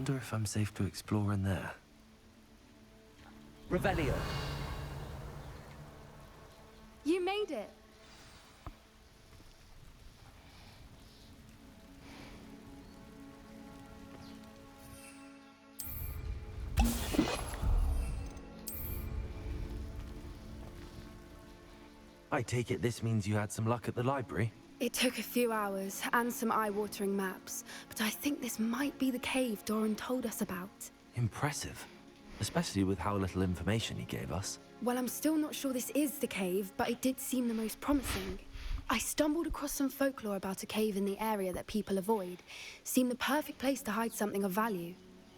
wonder if I'm safe to explore in there. Revelio. You made it. I take it this means you had some luck at the library? It took a few hours and some eye-watering maps, but I think this might be the cave Doran told us about. Impressive. Especially with how little information he gave us. Well, I'm still not sure this is the cave, but it did seem the most promising. I stumbled across some folklore about a cave in the area that people avoid. Seemed the perfect place to hide something of value.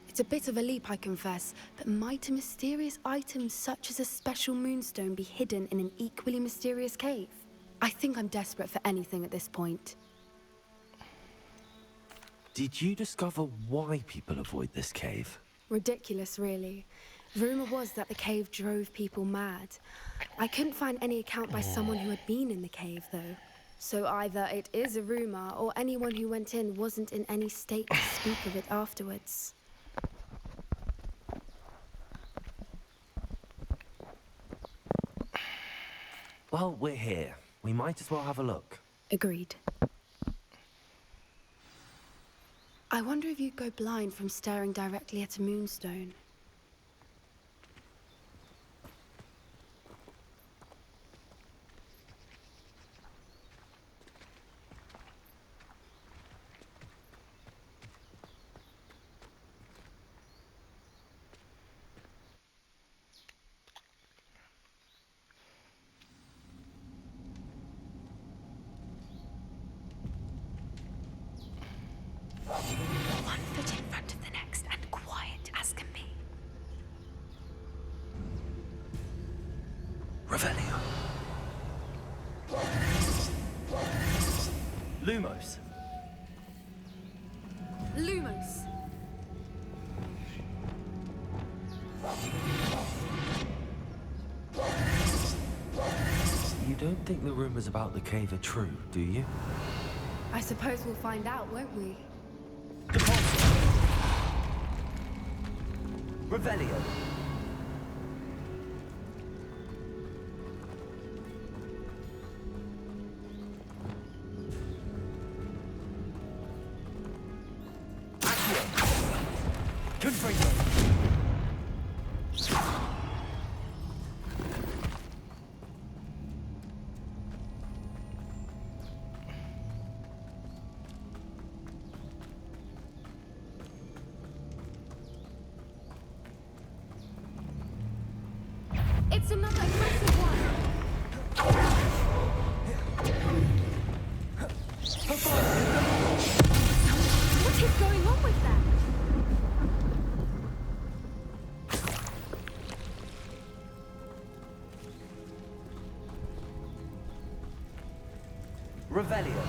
It's a bit of a leap, I confess, but might a mysterious item such as a special moonstone be hidden in an equally mysterious cave? I think I'm desperate for anything at this point. Did you discover why people avoid this cave? Ridiculous, really. Rumor was that the cave drove people mad. I couldn't find any account by someone who had been in the cave, though. So either it is a rumor, or anyone who went in wasn't in any state to speak of it afterwards. Well, we're here. We might as well have a look. Agreed. I wonder if you'd go blind from staring directly at a moonstone. One foot in front of the next and quiet as can be. Revelio. Lumos. Lumos! You don't think the rumors about the cave are true, do you? I suppose we'll find out, won't we? Revelio. Confringo. It's another aggressive one! What is going on with that? Revelio.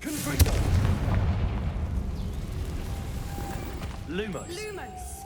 Confringo. Lumos. Lumos!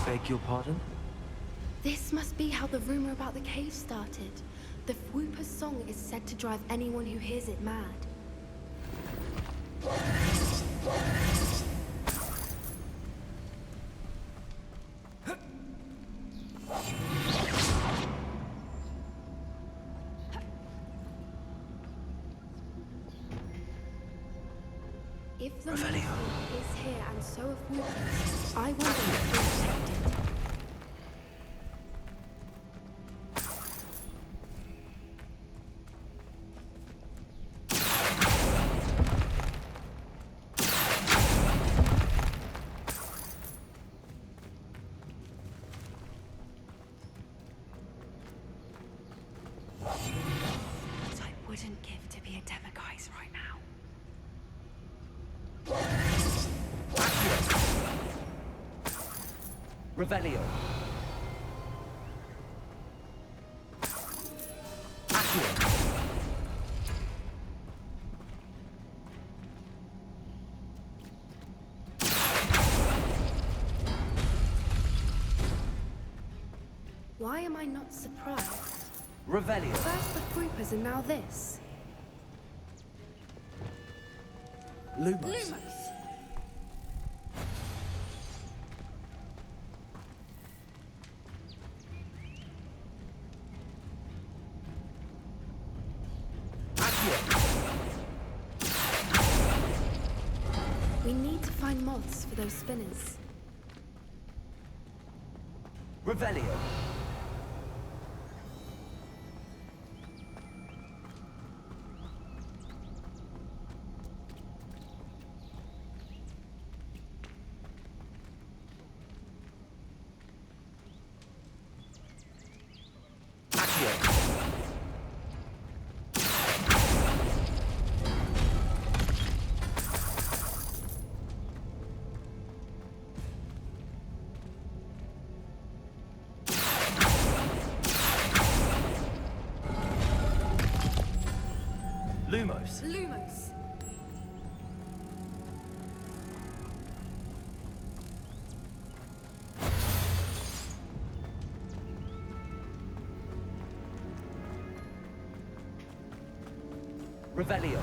Beg your pardon? This must be how the rumor about the cave started. The Whooper's song is said to drive anyone who hears it mad. If the monster is here and so of Whoopers, I wonder if we're protected. What I wouldn't give to be a Demiguise right now. Revelio. Why am I not surprised? Revelio. First the Whoopers and now this. Lumos. We need to find moths for those spinners. Revelio. Lumos. Lumos. Revelio.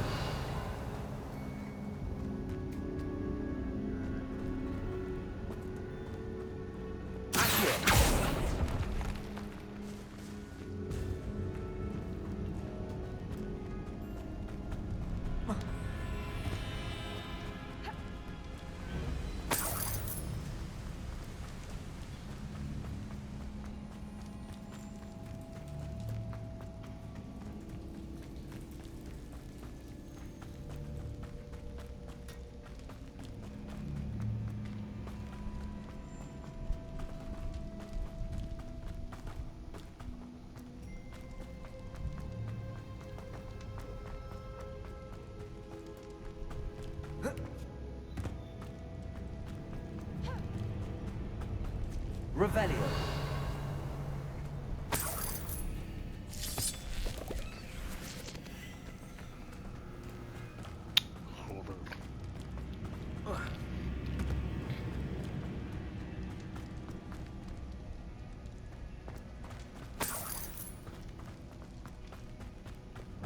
Revelio.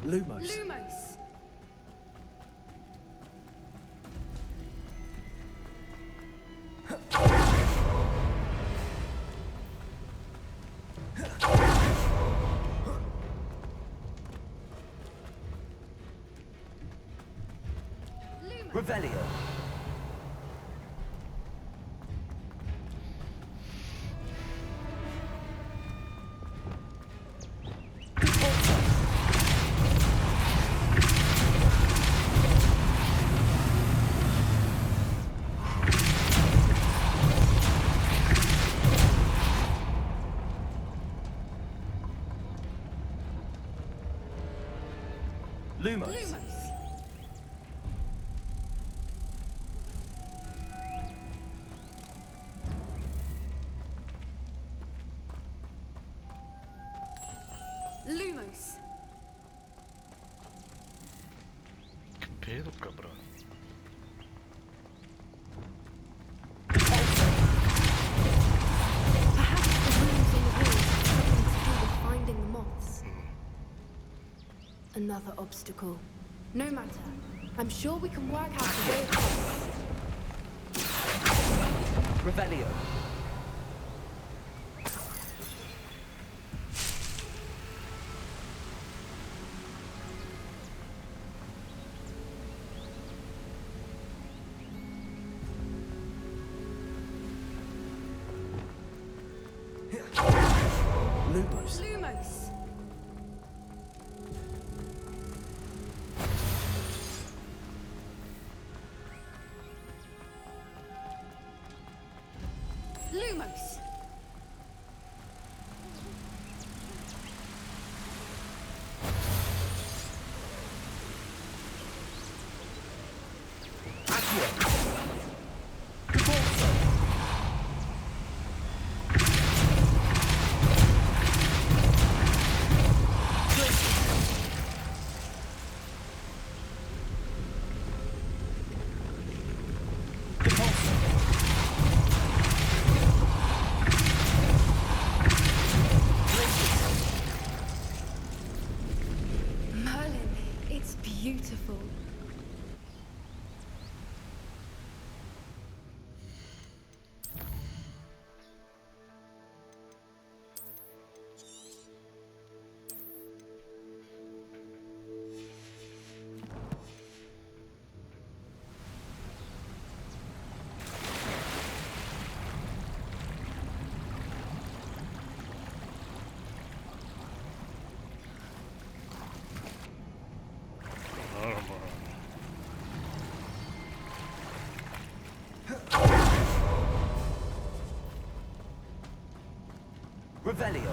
Lumos. Lumos. Revelio. Lumos. Lumos. Lumos. ¿Qué pedo, cabrón? Another obstacle. No matter. I'm sure we can work out a way across. Revelio. Lumos. Lumos! Lumos! Accio. Corso. Merlin, it's beautiful. Normal. Revelio.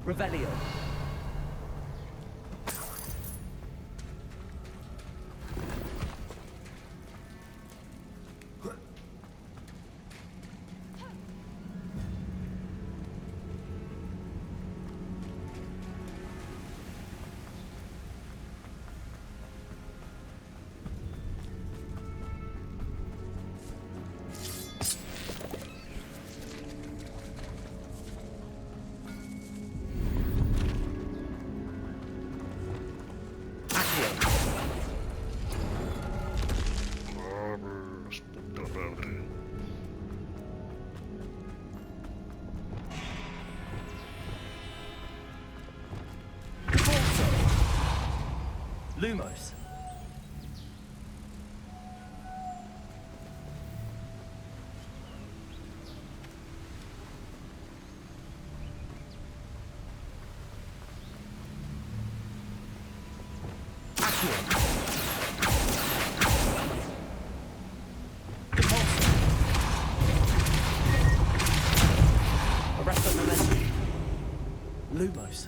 Revelio. Vamos, puta madre. Lumos. Accio. Arrest the momentum. Lumos.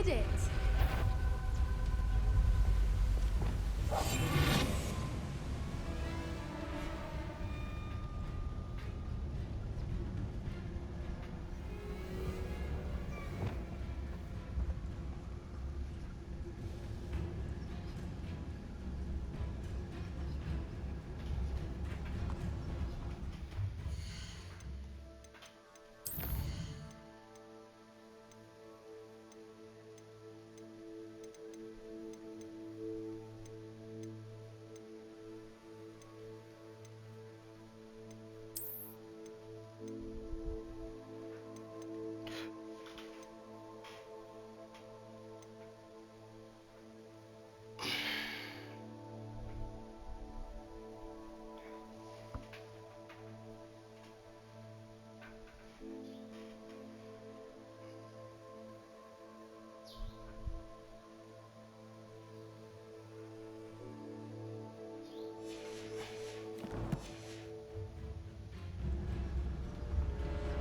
did it!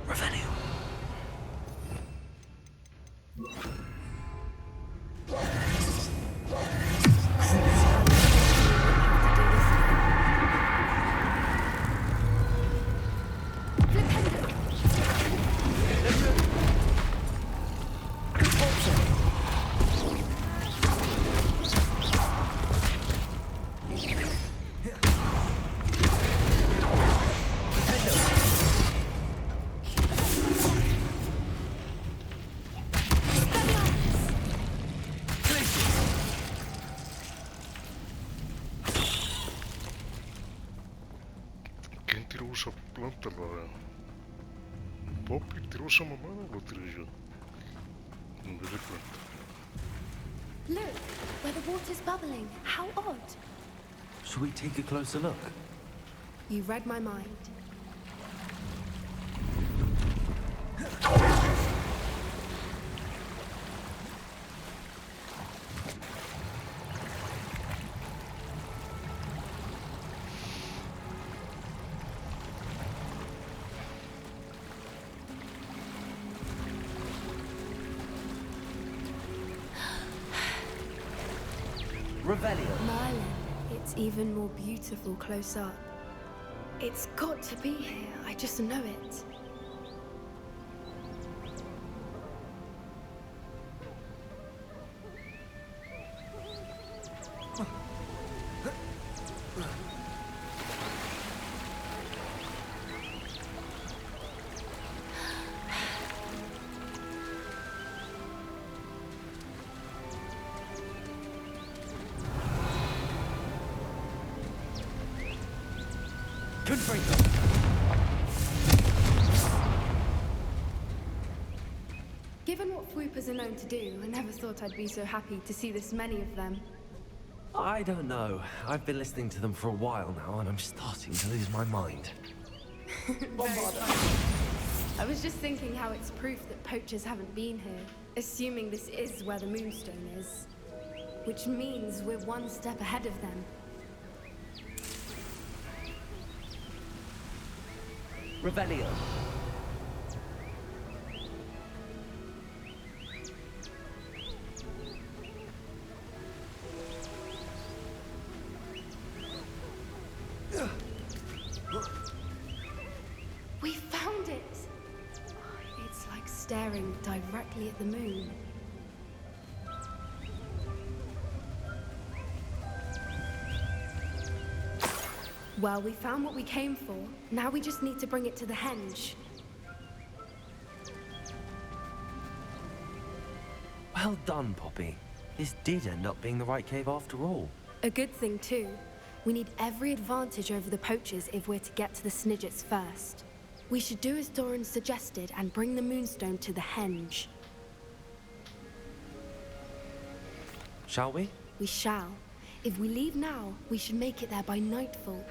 Revelio. ¿Quién tiró esa planta? ¿Poppy tiró esa mamada o lo tiré yo? En vez de planta. Look, where the water's bubbling. How odd. Should we take a closer look? You read my mind. Revelio. Merlin, it's even more beautiful close up. It's got to be here, I just know it. Confringo. Given what swoopers are known to do, I never thought I'd be so happy to see this many of them. I don't know. I've been listening to them for a while now, and I'm starting to lose my mind. I was just thinking how it's proof that poachers haven't been here, assuming this is where the Moonstone is. Which means we're one step ahead of them. Revelio. We found it! It's like staring directly at the moon. Well, we found what we came for. Now we just need to bring it to the henge. Well done, Poppy. This did end up being the right cave after all. A good thing, too. We need every advantage over the poachers if we're to get to the Snidgets first. We should do as Doran suggested and bring the Moonstone to the henge. Shall we? We shall. If we leave now, we should make it there by nightfall.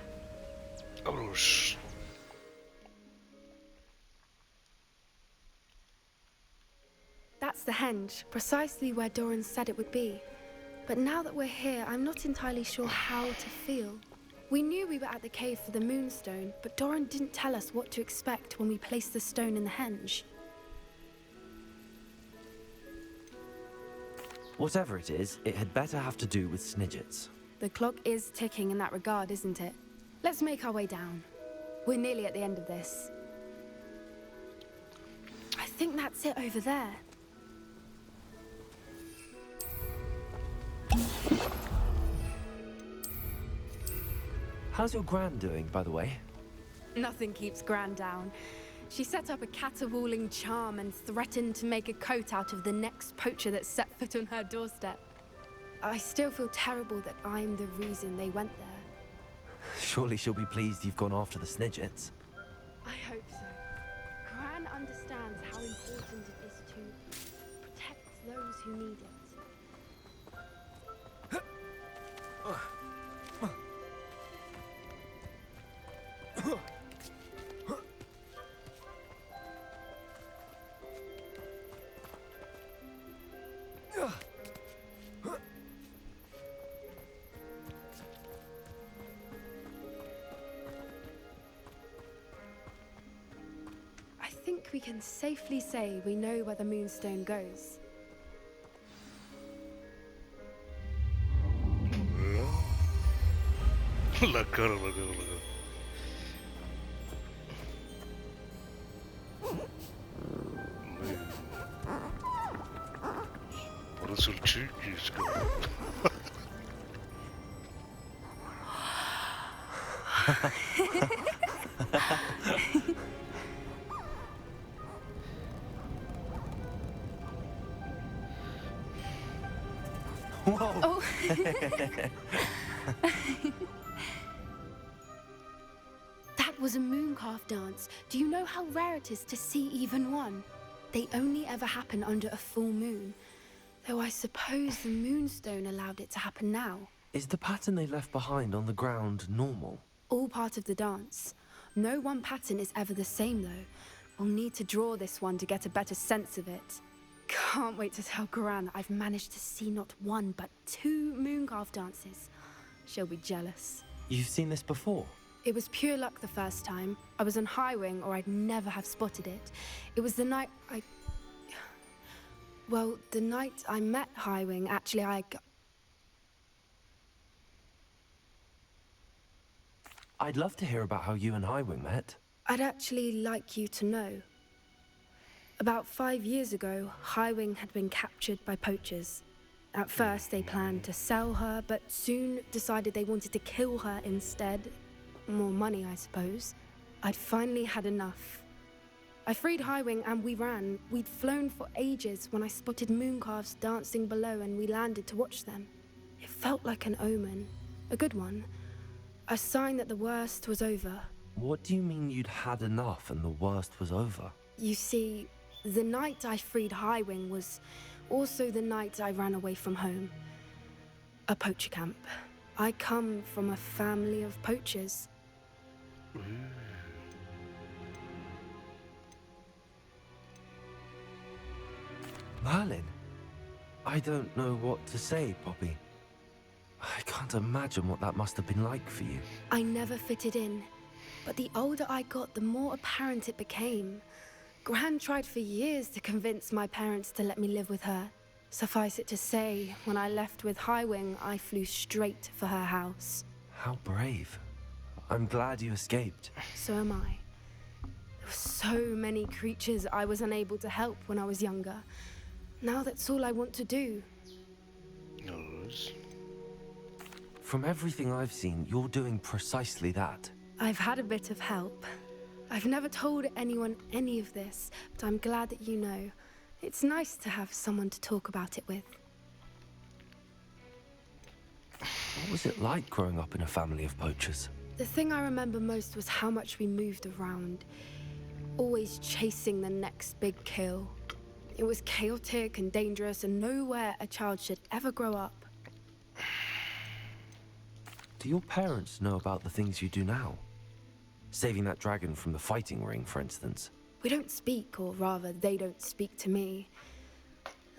Vámonos. That's the henge, precisely where Doran said it would be. But now that we're here, I'm not entirely sure how to feel. We knew we were at the cave for the Moonstone, but Doran didn't tell us what to expect when we placed the stone in the henge. Whatever it is, it had better have to do with Snidgets. The clock is ticking in that regard, isn't it? Let's make our way down. We're nearly at the end of this. I think that's it over there. How's your gran doing, by the way? Nothing keeps Gran down. She set up a caterwauling charm and threatened to make a coat out of the next poacher that set foot on her doorstep. I still feel terrible that I'm the reason they went there. Surely she'll be pleased you've gone after the Snidgets. I hope so. Gran understands how important it is to protect those who need it. I think we can safely say we know where the Moonstone goes. La cara, la cara, la cara. Parece el chiquis, cabrón. Whoa! Oh. That was a mooncalf dance. Do you know how rare it is to see even one? They only ever happen under a full moon. Though I suppose the Moonstone allowed it to happen now. Is the pattern they left behind on the ground normal? All part of the dance. No one pattern is ever the same, though. We'll need to draw this one to get a better sense of it. Can't wait to tell Gran that I've managed to see not one, but 2 mooncalf dances. She'll be jealous. You've seen this before? It was pure luck the first time. I was on Highwing, or I'd never have spotted it. It was the night Well, the night I met Highwing, actually, I'd love to hear about how you and Highwing met. I'd actually like you to know. About 5 years ago, Highwing had been captured by poachers. At first, they planned to sell her, but soon decided they wanted to kill her instead. More money, I suppose. I'd finally had enough. I freed Highwing and we ran. We'd flown for ages when I spotted mooncalves dancing below and we landed to watch them. It felt like an omen. A good one. A sign that the worst was over. What do you mean you'd had enough and the worst was over? You see, the night I freed Highwing was also the night I ran away from home. A poacher camp. I come from a family of poachers. Merlin? I don't know what to say, Poppy. I can't imagine what that must have been like for you. I never fitted in, but the older I got, the more apparent it became. Gran tried for years to convince my parents to let me live with her. Suffice it to say, when I left with Highwing, I flew straight for her house. How brave. I'm glad you escaped. So am I. There were so many creatures I was unable to help when I was younger. Now that's all I want to do. Yes. From everything I've seen, you're doing precisely that. I've had a bit of help. I've never told anyone any of this, but I'm glad that you know. It's nice to have someone to talk about it with. What was it like growing up in a family of poachers? The thing I remember most was how much we moved around, always chasing the next big kill. It was chaotic and dangerous and nowhere a child should ever grow up. Do your parents know about the things you do now? Saving that dragon from the fighting ring, for instance. We don't speak, or rather, they don't speak to me.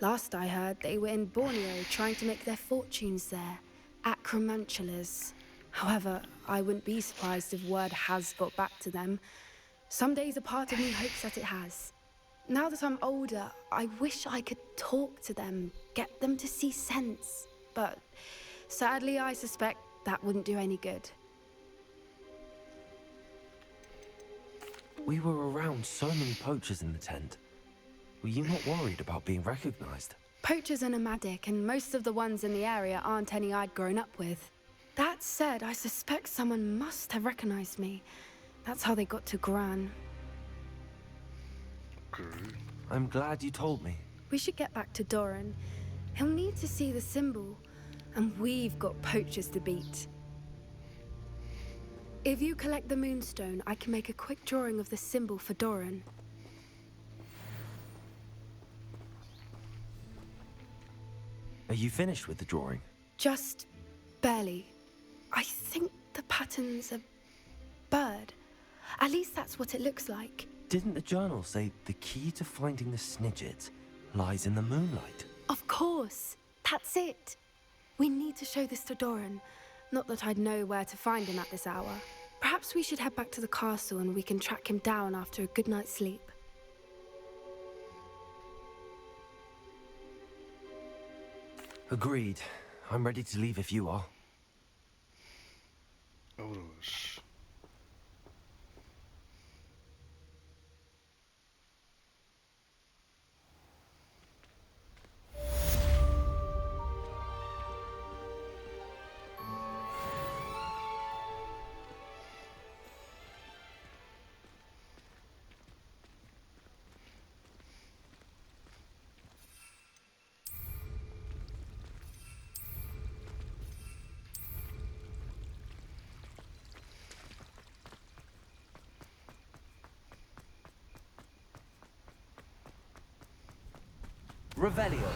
Last I heard, they were in Borneo trying to make their fortunes there, acromantulas. However, I wouldn't be surprised if word has got back to them. Some days a part of me hopes that it has. Now that I'm older, I wish I could talk to them, get them to see sense. But sadly, I suspect that wouldn't do any good. We were around so many poachers in the tent. Were you not worried about being recognized? Poachers are nomadic, and most of the ones in the area aren't any I'd grown up with. That said, I suspect someone must have recognized me. That's how they got to Gran. Okay. I'm glad you told me. We should get back to Doran. He'll need to see the symbol, and we've got poachers to beat. If you collect the moonstone, I can make a quick drawing of the symbol for Doran. Are you finished with the drawing? Just barely. I think the pattern's a bird. At least that's what it looks like. Didn't the journal say the key to finding the Snidget lies in the moonlight? Of course. That's it. We need to show this to Doran. Not that I'd know where to find him at this hour. Perhaps we should head back to the castle and we can track him down after a good night's sleep. Agreed. I'm ready to leave if you are. Vámonos. Revelio.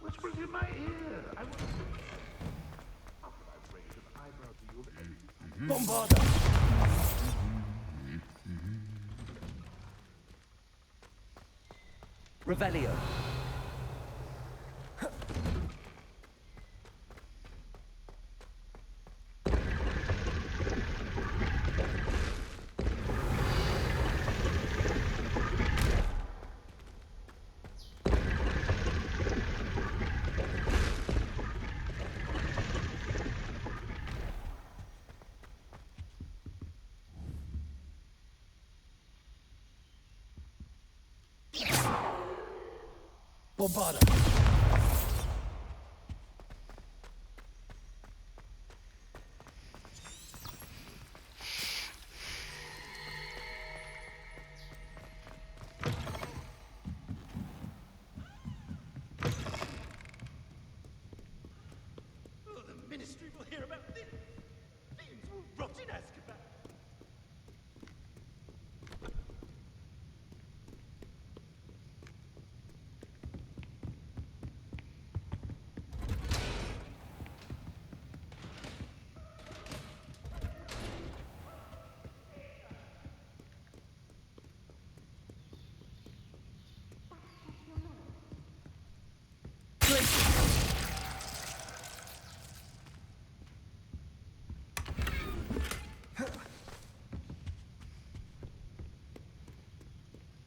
Whispers in my ear. I want to. How could I raise an eyebrow to your head? Bombarda. Revelio. Bombarda. Oh, the ministry will hear about this. Thieves will rot in Azkaban.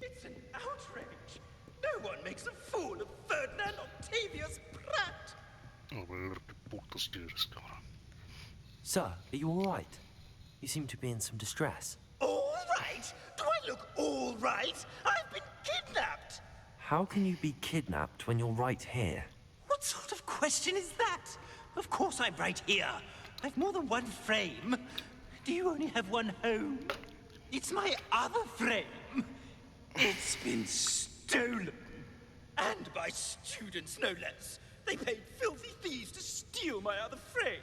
It's an outrage! No one makes a fool of Ferdinand Octavius Pratt! Oh, voy a ver qué putas quieres, cabrón. Sir, are you all right? You seem to be in some distress. All right? Do I look all right? I've been kidnapped! How can you be kidnapped when you're right here? What sort of question is that? Of course I'm right here. I've more than one frame. Do you only have one home? It's my other frame. It's been stolen. And by students, no less. They paid filthy thieves to steal my other frame.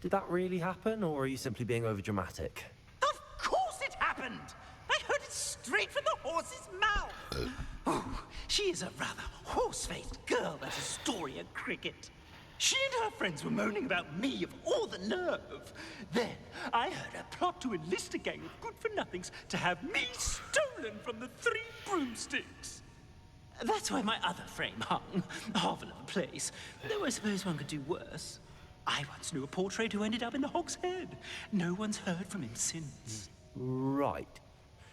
Did that really happen, or are you simply being overdramatic? Of course it happened! I heard it straight from the horse's mouth! Oh, she is a rather horse-faced girl, that Astoria Cricket. She and her friends were moaning about me of all the nerve. Then I heard her plot to enlist a gang of good-for-nothings to have me stolen from the Three Broomsticks. That's why my other frame hung. Marvel of a place. Though I suppose one could do worse. I once knew a portrait who ended up in the Hog's Head. No one's heard from him since. Right.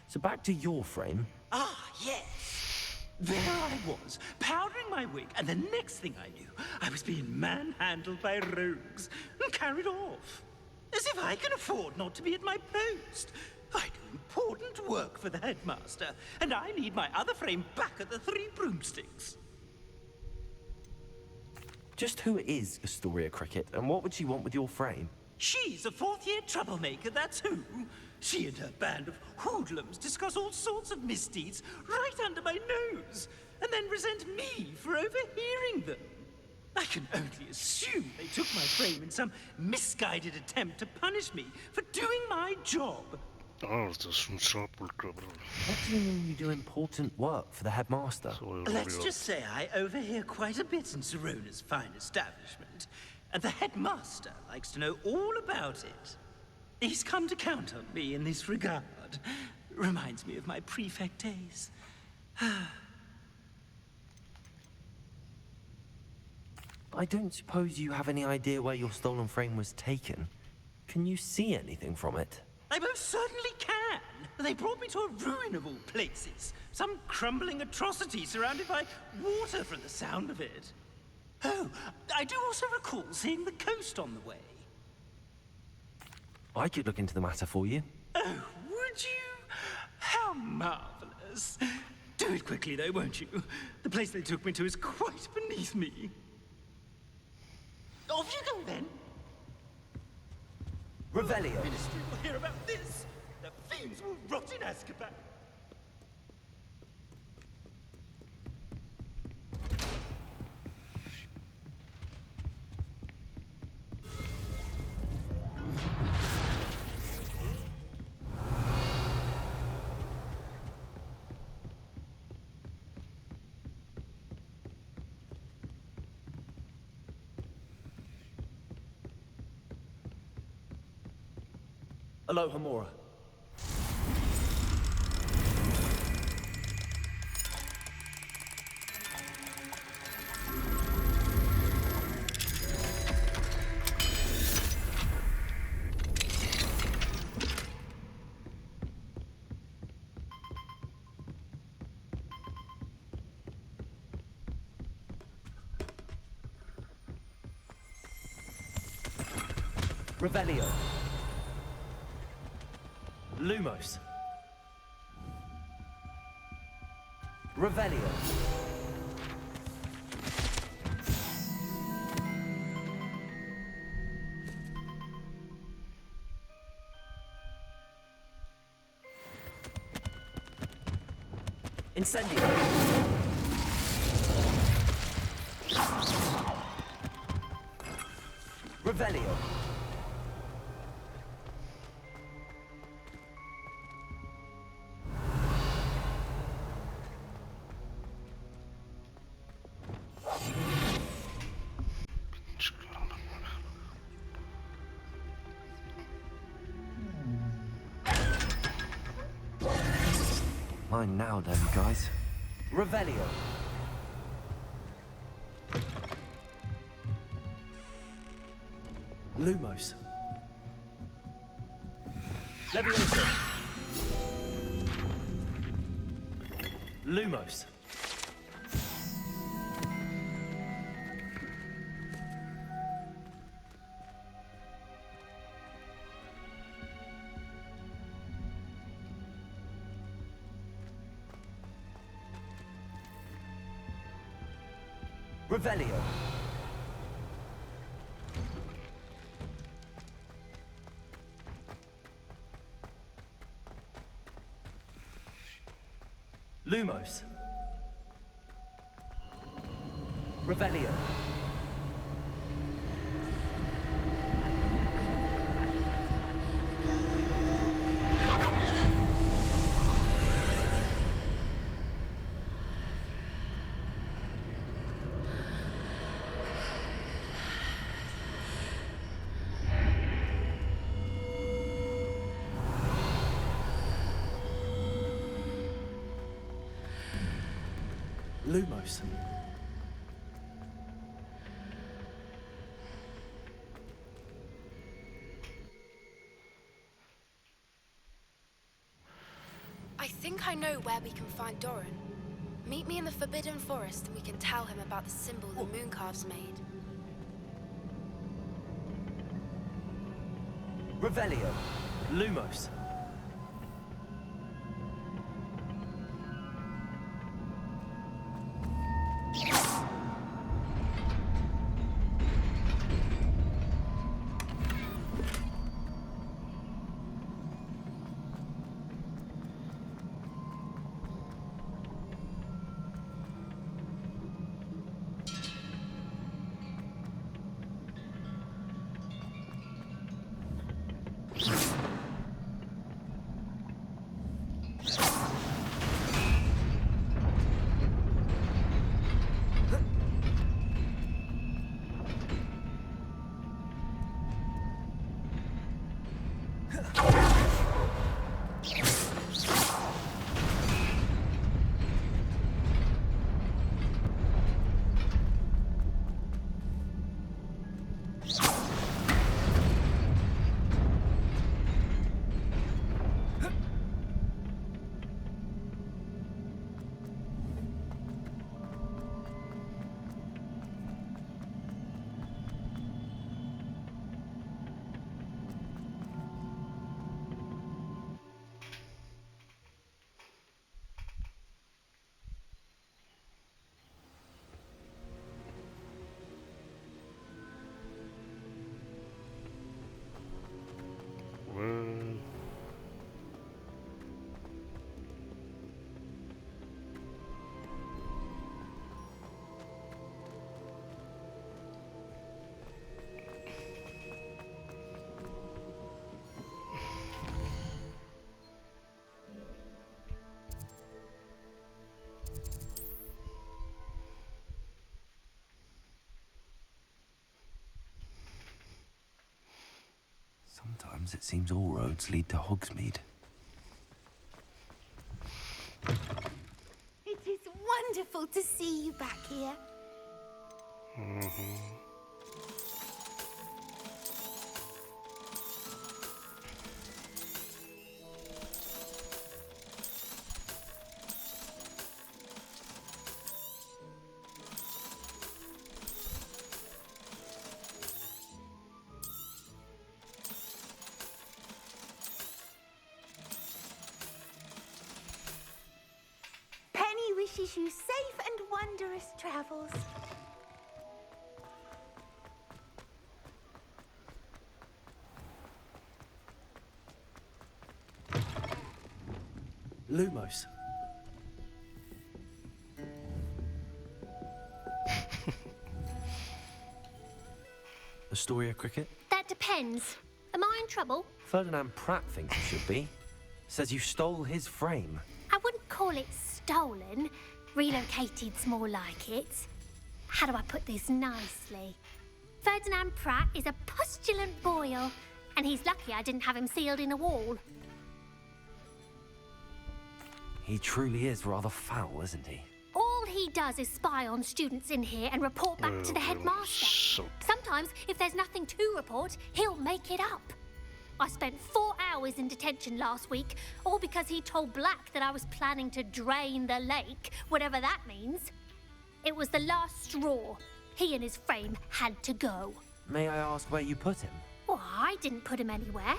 So back to your frame. Ah, yes. There I was, powdering my wig, and the next thing I knew, I was being manhandled by rogues and carried off. As if I can afford not to be at my post. I do important work for the headmaster, and I need my other frame back at the Three Broomsticks. Just who is Astoria Cricket, and what would she want with your frame? She's a fourth-year troublemaker, that's who. She and her band of hoodlums discuss all sorts of misdeeds right under my nose, and then resent me for overhearing them. I can only assume they took my frame in some misguided attempt to punish me for doing my job. Ah, este es un sapo el cabrón. What do you mean you do important work for the headmaster? Soy Let's obvio. just say I overhear quite a bit in Serona's fine establishment, and the headmaster likes to know all about it. He's come to count on me in this regard. Reminds me of my prefect days. I don't suppose you have any idea where your stolen frame was taken. Can you see anything from it? I most certainly can. They brought me to a ruin of all places. Some crumbling atrocity surrounded by water from the sound of it. Oh, I do also recall seeing the coast on the way. I could look into the matter for you. Oh, would you? How marvelous. Do it quickly, though, won't you? The place they took me to is quite beneath me. Off you go, then. Revelio. Ministry will hear about this. The fiends will rot in Azkaban. Aloha Mora. Revelio. Lumos. Revelio. Incendio. Revelio. Mine now, then, guys. Revelio. Lumos. Leviosa. Lumos. Revelio. Lumos. Revelio. Lumos. I think I know where we can find Doran. Meet me in the Forbidden Forest and we can tell him about the symbol the Mooncalves made. Revelio. Lumos. Well, Sometimes it seems all roads lead to Hogsmeade. It is wonderful to see you back here. Penny wishes you safe and wondrous travels. Lumos. Astoria Cricket? That depends. Am I in trouble? Ferdinand Pratt thinks you should be. Says you stole his frame. I wouldn't call it stolen. Relocated's more like it. How do I put this nicely? Ferdinand Pratt is a postulant boil, and he's lucky I didn't have him sealed in a wall. He truly is rather foul, isn't he? All he does is spy on students in here and report back to the headmaster. so Sometimes, if there's nothing to report, he'll make it up. I spent 4 hours in detention last week, all because he told Black that I was planning to drain the lake, whatever that means. It was the last straw. He and his frame had to go. May I ask where you put him? Well, I didn't put him anywhere.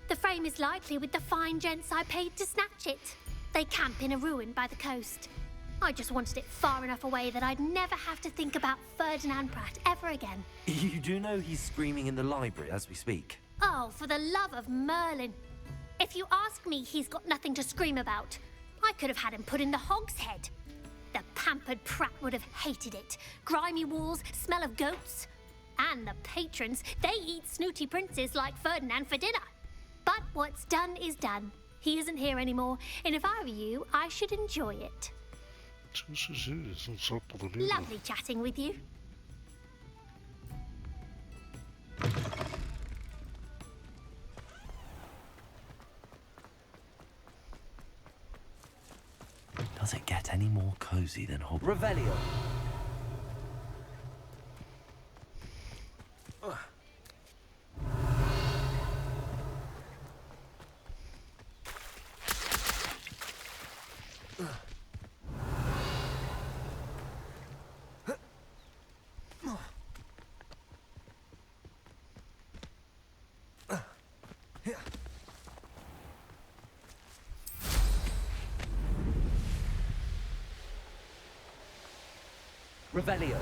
The frame is likely with the fine gents I paid to snatch it. They camp in a ruin by the coast. I just wanted it far enough away that I'd never have to think about Ferdinand Pratt ever again. You do know he's screaming in the library as we speak. Oh, for the love of Merlin. If you ask me, he's got nothing to scream about. I could have had him put in the hogshead. The pampered prat would have hated it. Grimy walls, smell of goats. And the patrons, they eat snooty princes like Ferdinand for dinner. But what's done is done. He isn't here anymore, and if I were you, I should enjoy it. Sí, es un sapo de mierda. Lovely chatting with you. Does it get any more cozy than Hogwarts? Revelio. Revelio.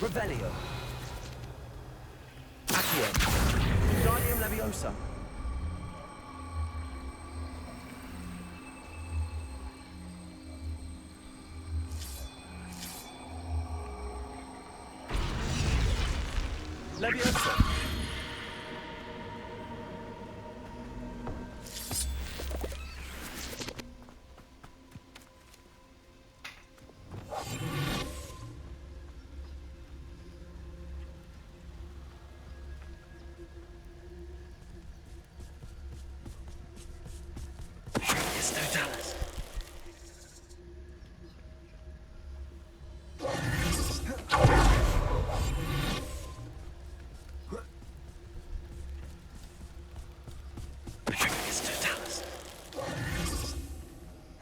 Revelio. Accio. Guardium Leviosa. Leviosa.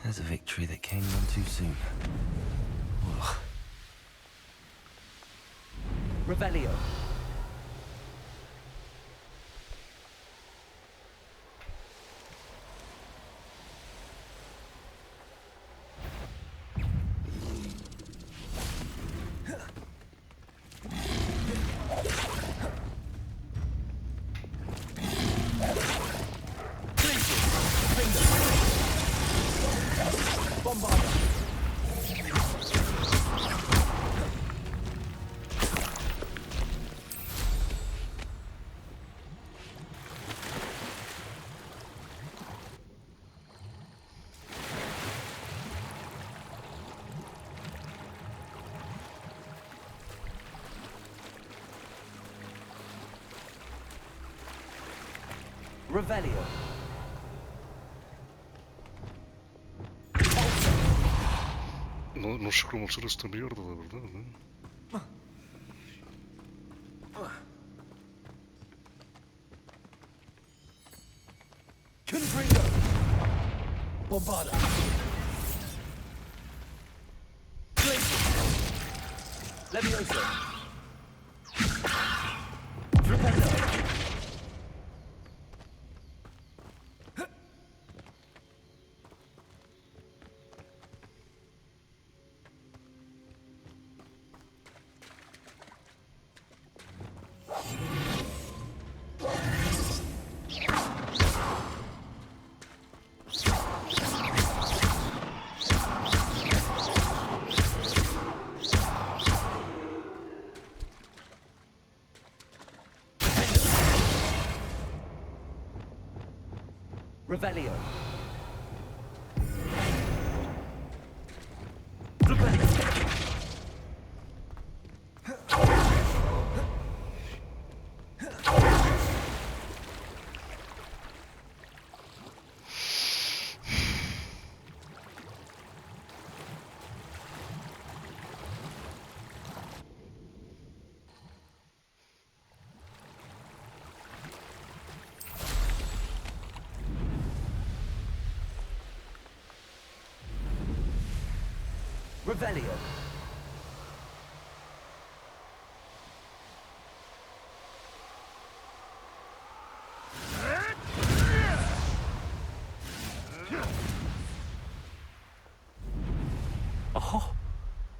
There's a victory that came none too soon. Ugh. Revelio. Revelio. No sé cómo hacer esta mierda, de verdad, ¿eh? Confringo. Bombarda. Leviosa. Repello. Revelio. Revelio. Oh,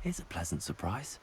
here's a pleasant surprise.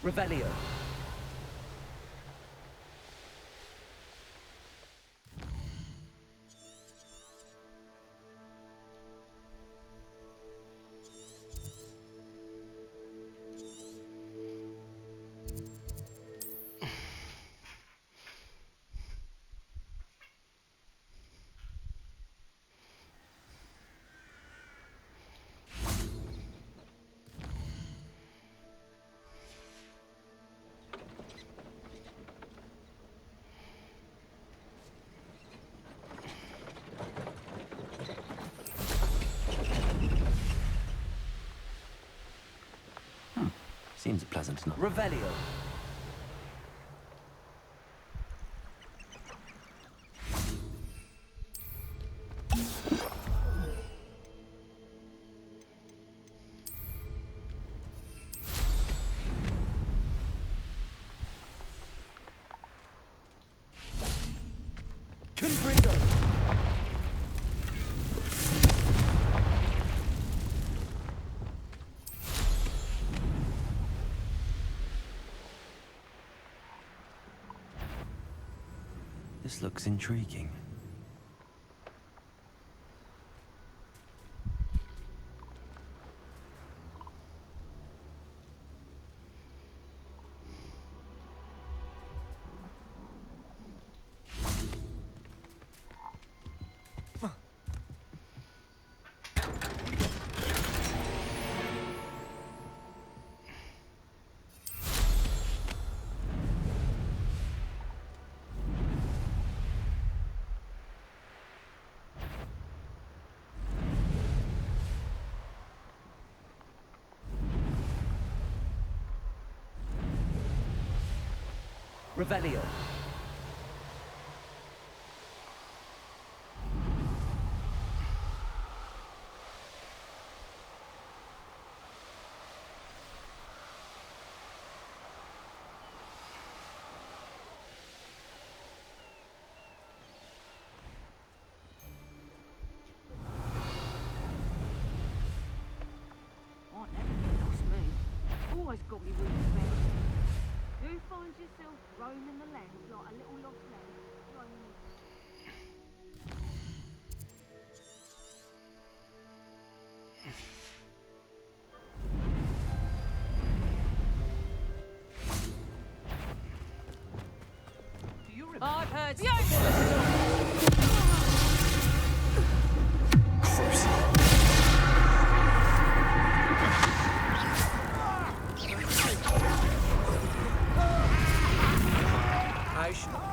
Revelio. Seems pleasant enough. Revelio. Confringo. This looks intriguing. Revelio. Oh, never lost me. Always got me wings about. You find yourself roaming the land like a little lost lamb, roaming. Do you remember? I've heard.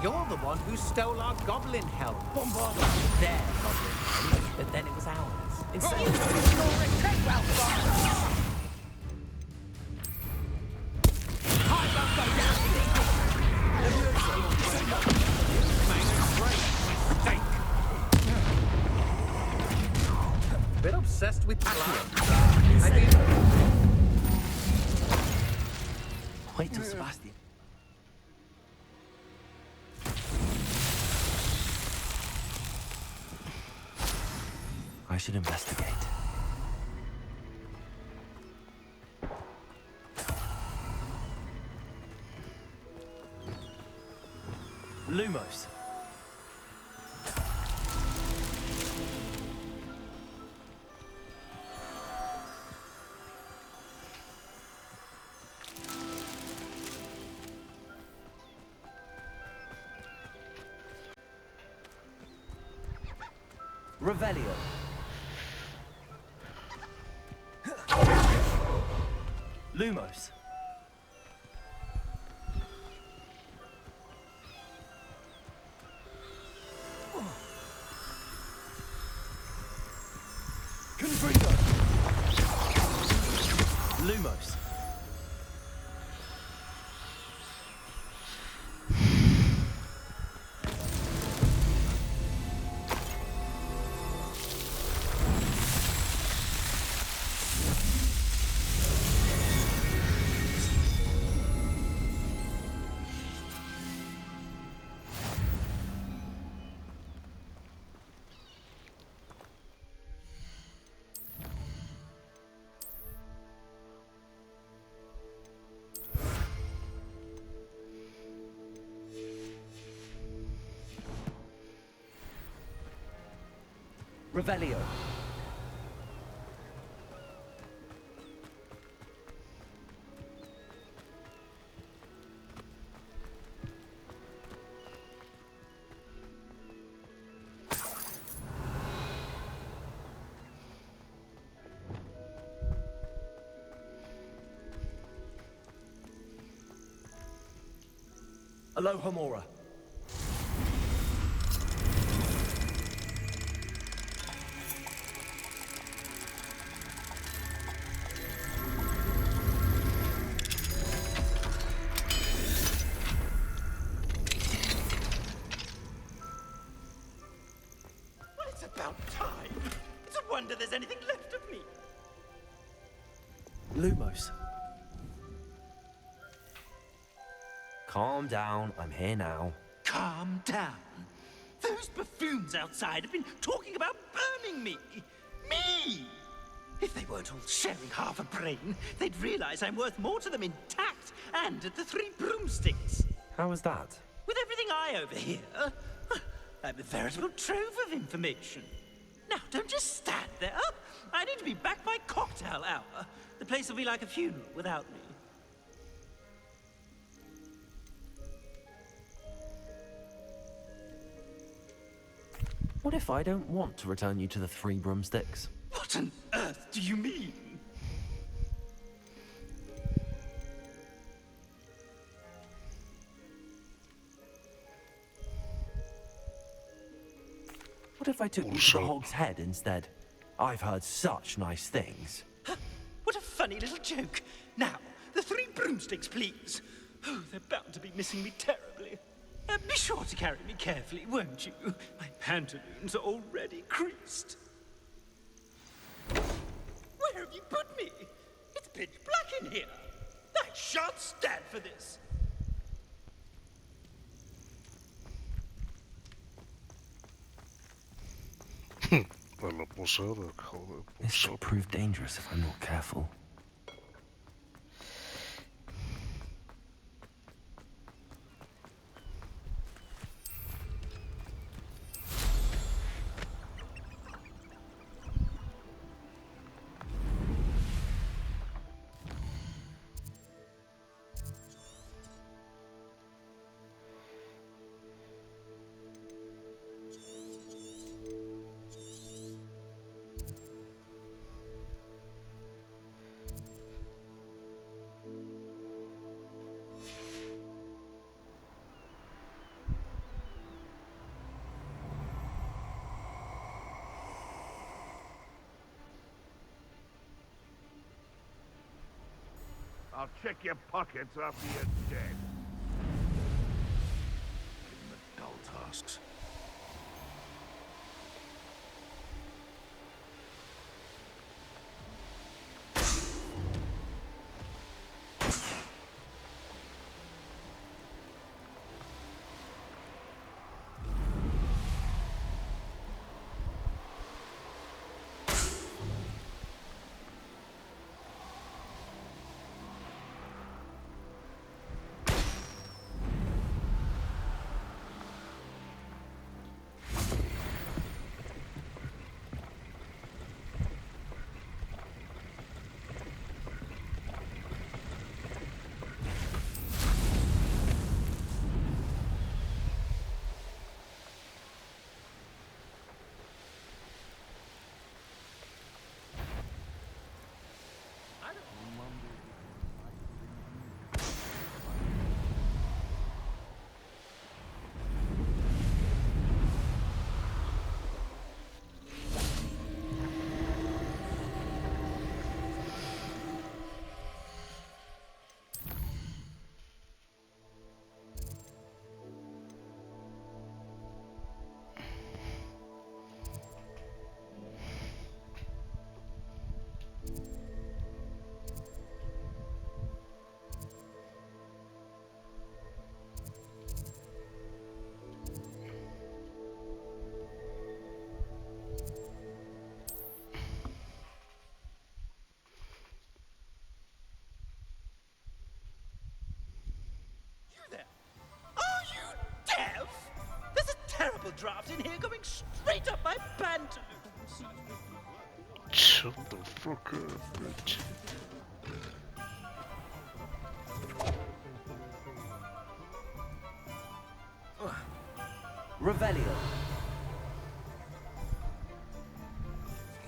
You're the one who stole our goblin helm. Their goblin helm, but then it was ours. Instead of restoring Treadwell for I won't go down with these. Bit obsessed with blood. I mean, Wait till Sebastian. I should investigate. Lumos. Revelio. Lumos. Confringo. Lumos. Revelio. Alohomora. Well, it's about time. It's a wonder there's anything left of me. Lumos. Calm down, I'm here now. Calm down. Those buffoons outside have been talking about burning me. Me! If they weren't all sharing half a brain, they'd realize I'm worth more to them intact and at the Three Broomsticks. How was that? With everything I overhear, I'm a veritable trove of information. Now, don't just stand there. I need to be back by cocktail hour. The place will be like a funeral without me. What if I don't want to return you to the Three Broomsticks? What on earth do you mean? What if I took you to the Hog's Head instead? I've heard such nice things. What a funny little joke. Now, the Three Broomsticks, please. Oh, they're bound to be missing me terribly. Be sure to carry me carefully, won't you? My pantaloons are already creased. Where have you put me? It's pitch black in here. I shan't stand for this. La posada, joder. This could prove dangerous if I'm not careful. I'll check your pockets after you're dead. Give them the dull tasks. in here going straight up my pantaloons. Shut the fuck up, bitch. Revelio.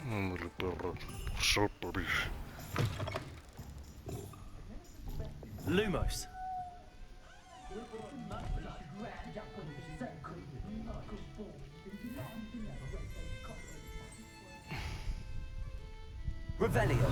Ándale, perro. Sopa, bicho. Lumos. Revelio.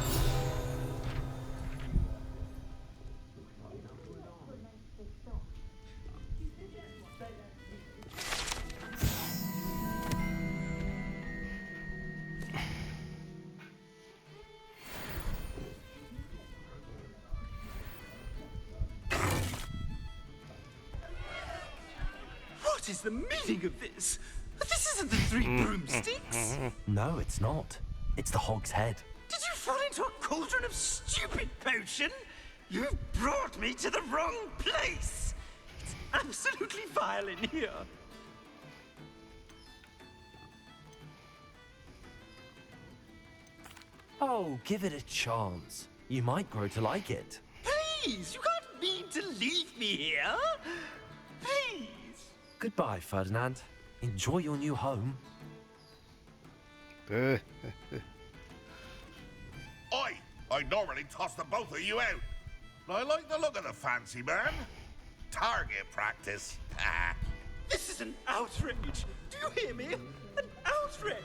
What is the meaning of this? This isn't the Three Broomsticks. No, it's not. It's the Hog's Head. Did you fall into a cauldron of stupid potion? You've brought me to the wrong place. It's absolutely vile in here. Oh, give it a chance. You might grow to like it. Please, you can't mean to leave me here. Please. Goodbye, Ferdinand. Enjoy your new home. Oi! I normally toss the both of you out. But I like the look of the fancy man. Target practice. This is an outrage. Do you hear me? An outrage.